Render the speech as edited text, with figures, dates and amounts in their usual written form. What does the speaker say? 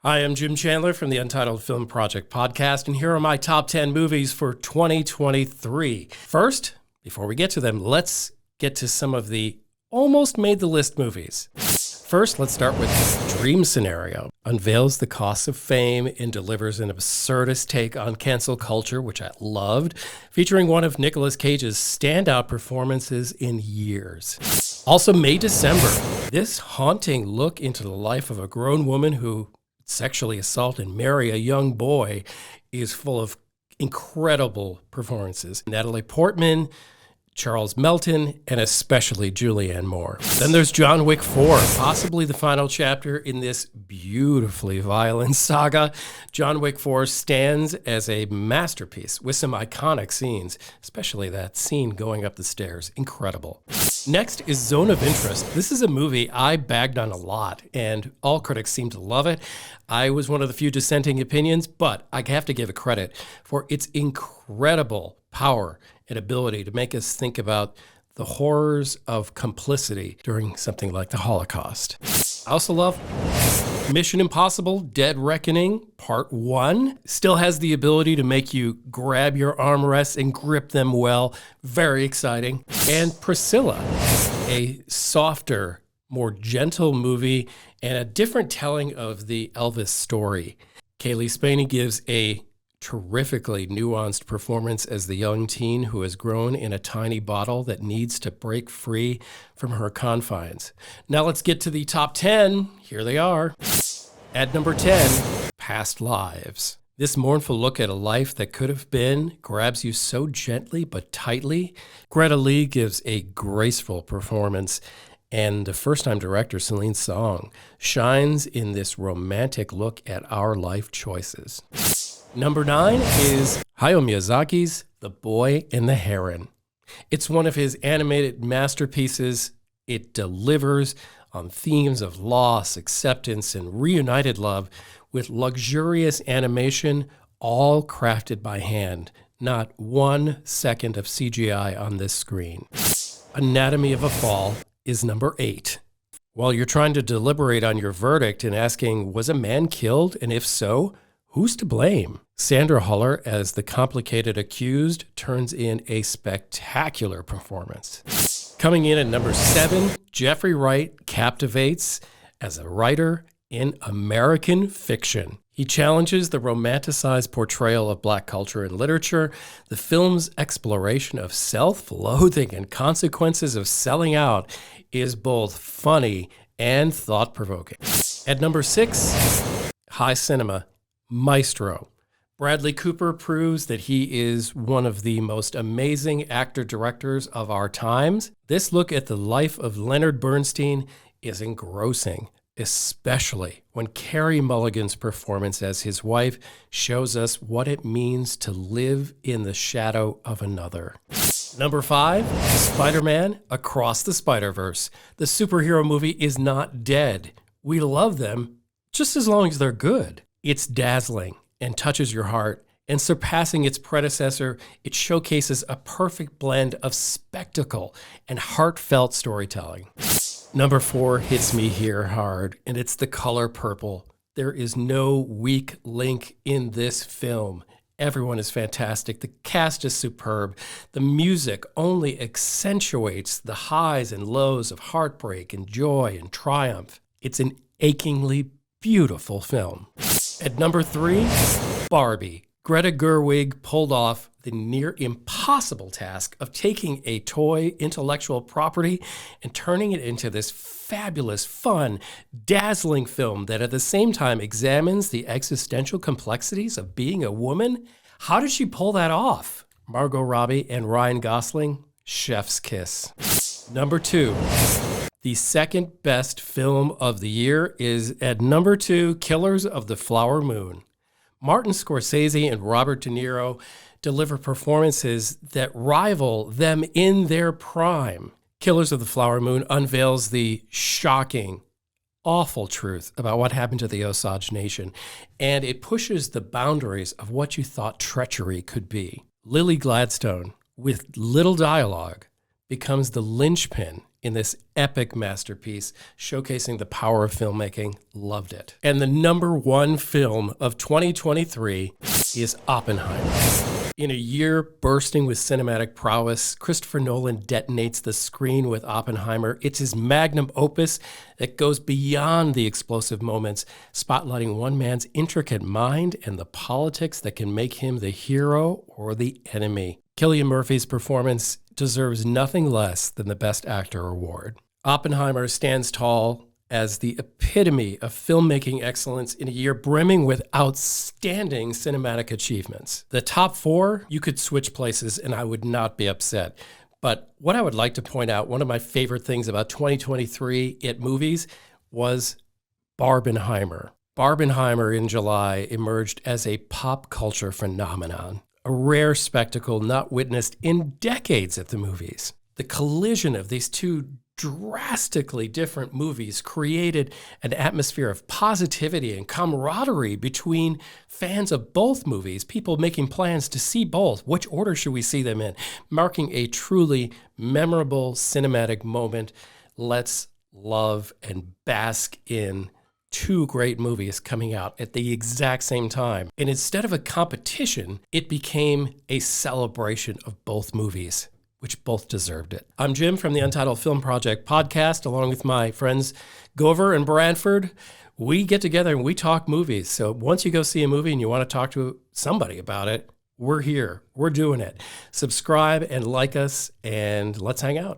I am Jim Chandler from the Untitled Film Project Podcast, and here are my top 10 movies for 2023. First, before we get to them, let's get to some of the almost made the list movies. First, let's start with Dream Scenario. Unveils the costs of fame and delivers an absurdist take on cancel culture, which I loved, featuring one of Nicolas Cage's standout performances in years. Also, May December. This haunting look into the life of a grown woman who sexually assault and marry a young boy is full of incredible performances. Natalie Portman, Charles Melton, and especially Julianne Moore. Then there's John Wick 4, possibly the final chapter in this beautifully violent saga. John Wick 4 stands as a masterpiece with some iconic scenes, especially that scene going up the stairs. Incredible. Next is Zone of Interest. This is a movie I bagged on a lot, and all critics seem to love it. I was one of the few dissenting opinions, but I have to give it credit for its incredible power and ability to make us think about the horrors of complicity during something like the Holocaust. I also love Mission Impossible Dead Reckoning Part 1. Still has the ability to make you grab your armrests and grip them well. Very exciting. And Priscilla, a softer, more gentle movie and a different telling of the Elvis story. Kaylee Spaney gives a terrifically nuanced performance as the young teen who has grown in a tiny bottle that needs to break free from her confines. Now let's get to the top 10. Here they are. At number 10, Past Lives. This mournful look at a life that could have been grabs you so gently but tightly. Greta Lee gives a graceful performance, and the first-time director, Celine Song, shines in this romantic look at our life choices. Number 9 is Hayao Miyazaki's The Boy and the Heron. It's one of his animated masterpieces. It delivers on themes of loss, acceptance, and reunited love with luxurious animation, all crafted by hand. Not 1 second of CGI on this screen. Anatomy of a Fall is number 8. While you're trying to deliberate on your verdict and asking, was a man killed? And if so, who's to blame? Sandra Huller, as the complicated accused, turns in a spectacular performance. Coming in at number 7, Jeffrey Wright captivates as a writer in American fiction. He challenges the romanticized portrayal of Black culture in literature. The film's exploration of self-loathing and consequences of selling out is both funny and thought-provoking. At number 6, High Cinema, Maestro. Bradley Cooper proves that he is one of the most amazing actor-directors of our times. This look at the life of Leonard Bernstein is engrossing, especially when Carey Mulligan's performance as his wife shows us what it means to live in the shadow of another. Number 5, Spider-Man Across the Spider-Verse. The superhero movie is not dead. We love them just as long as they're good. It's dazzling and touches your heart, and surpassing its predecessor, it showcases a perfect blend of spectacle and heartfelt storytelling. Number 4 hits me here hard, and it's The Color Purple. There is no weak link in this film. Everyone is fantastic. The cast is superb. The music only accentuates the highs and lows of heartbreak and joy and triumph. It's an achingly beautiful film. At number 3, Barbie. Greta Gerwig pulled off the near impossible task of taking a toy intellectual property and turning it into this fabulous, fun, dazzling film that at the same time examines the existential complexities of being a woman. How did she pull that off? Margot Robbie and Ryan Gosling, chef's kiss. Number 2. The second best film of the year is at number 2, Killers of the Flower Moon. Martin Scorsese and Robert De Niro deliver performances that rival them in their prime. Killers of the Flower Moon unveils the shocking, awful truth about what happened to the Osage Nation, and it pushes the boundaries of what you thought treachery could be. Lily Gladstone, with little dialogue, becomes the linchpin in this epic masterpiece, showcasing the power of filmmaking. Loved it. And the number one film of 2023 is Oppenheimer. In a year bursting with cinematic prowess, Christopher Nolan detonates the screen with Oppenheimer. It's his magnum opus that goes beyond the explosive moments, spotlighting one man's intricate mind and the politics that can make him the hero or the enemy. Cillian Murphy's performance deserves nothing less than the Best Actor award. Oppenheimer stands tall as the epitome of filmmaking excellence in a year brimming with outstanding cinematic achievements. The top four, you could switch places and I would not be upset. But what I would like to point out, one of my favorite things about 2023 at movies was Barbenheimer. Barbenheimer in July emerged as a pop culture phenomenon, a rare spectacle not witnessed in decades at the movies. The collision of these two drastically different movies created an atmosphere of positivity and camaraderie between fans of both movies, people making plans to see both. Which order should we see them in? Marking a truly memorable cinematic moment. Let's love and bask in two great movies coming out at the exact same time. And instead of a competition, it became a celebration of both movies, which both deserved it. I'm Jim from the Untitled Film Project Podcast, along with my friends Gover and Branford. We get together and we talk movies. So once you go see a movie and you want to talk to somebody about it, we're here. We're doing it. Subscribe and like us, and let's hang out.